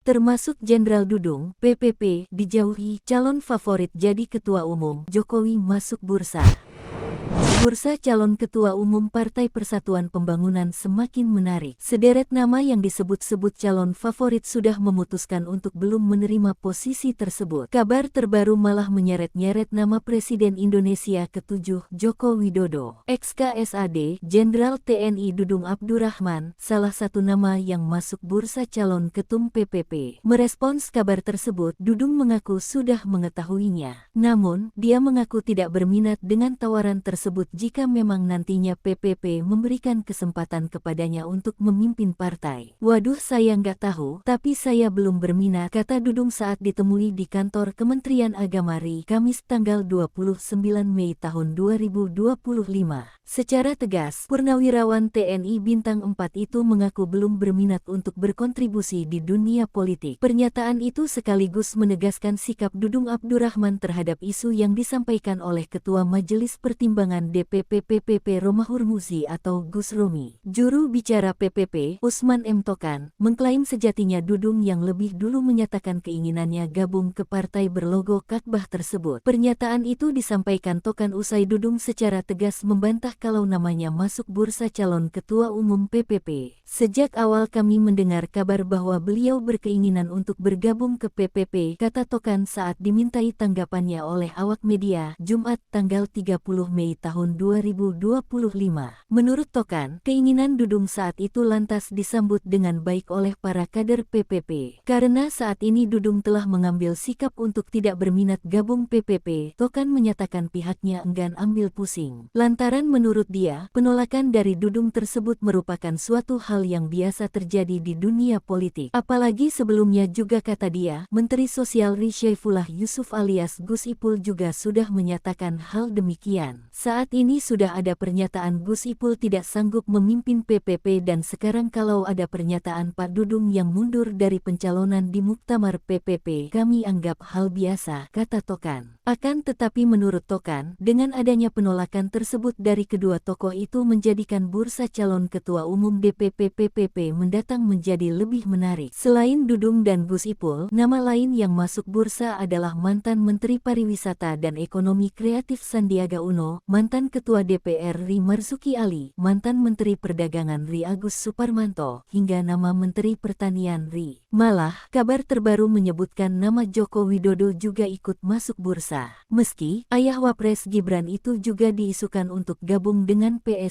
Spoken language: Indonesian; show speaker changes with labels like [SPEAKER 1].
[SPEAKER 1] termasuk Jenderal Dudung, PPP, dijauhi, calon favorit jadi Ketua Umum, Jokowi masuk bursa. Bursa calon Ketua Umum Partai Persatuan Pembangunan semakin menarik. Sederet nama yang disebut-sebut calon favorit sudah memutuskan untuk belum menerima posisi tersebut. Kabar terbaru malah menyeret-nyeret nama Presiden Indonesia ke-7, Joko Widodo. Ex-KSAD, Jenderal TNI Dudung Abdurrahman, salah satu nama yang masuk bursa calon ketum PPP. Merespons kabar tersebut, Dudung mengaku sudah mengetahuinya. Namun, dia mengaku tidak berminat dengan tawaran tersebut jika memang nantinya PPP memberikan kesempatan kepadanya untuk memimpin partai. Waduh, saya nggak tahu, tapi saya belum berminat, kata Dudung saat ditemui di kantor Kementerian Agama RI, Kamis tanggal 29 Mei tahun 2025. Secara tegas, Purnawirawan TNI Bintang 4 itu mengaku belum berminat untuk berkontribusi di dunia politik. Pernyataan itu sekaligus menegaskan sikap Dudung Abdurrahman terhadap isu yang disampaikan oleh Ketua Majelis Pertimbangan DPP PPP Romahur Muzi atau Gus Romi. Juru bicara PPP, Usman M. Tokan, mengklaim sejatinya Dudung yang lebih dulu menyatakan keinginannya gabung ke partai berlogo Kakbah tersebut. Pernyataan itu disampaikan Tokan usai Dudung secara tegas membantah kalau namanya masuk bursa calon Ketua Umum PPP. Sejak awal kami mendengar kabar bahwa beliau berkeinginan untuk bergabung ke PPP, kata Tokan saat dimintai tanggapannya oleh awak media, Jumat tanggal 30 Mei tahun 2025. Menurut Tokan, keinginan Dudung saat itu lantas disambut dengan baik oleh para kader PPP. Karena saat ini Dudung telah mengambil sikap untuk tidak berminat gabung PPP, Tokan menyatakan pihaknya enggan ambil pusing. Lantaran menurut dia, penolakan dari Dudung tersebut merupakan suatu hal yang biasa terjadi di dunia politik. Apalagi sebelumnya juga, kata dia, Menteri Sosial RI Syaifullah Yusuf alias Gus Ipul juga sudah menyatakan hal demikian. Saat ini sudah ada pernyataan Gus Ipul tidak sanggup memimpin PPP dan sekarang kalau ada pernyataan Pak Dudung yang mundur dari pencalonan di Muktamar PPP, kami anggap hal biasa, kata Tokan. Akan tetapi menurut Tokan, dengan adanya penolakan tersebut dari kedua tokoh itu menjadikan bursa calon Ketua Umum DPP PPP mendatang menjadi lebih menarik. Selain Dudung dan Gus Ipul, nama lain yang masuk bursa adalah mantan Menteri Pariwisata dan Ekonomi Kreatif Sandiaga Uno, mantan Ketua DPR RI Marzuki Ali, mantan Menteri Perdagangan RI Agus Suparmanto, hingga nama Menteri Pertanian RI. Malah, kabar terbaru menyebutkan nama Joko Widodo juga ikut masuk bursa. Meski ayah Wapres Gibran itu juga diisukan untuk gabung dengan PSI.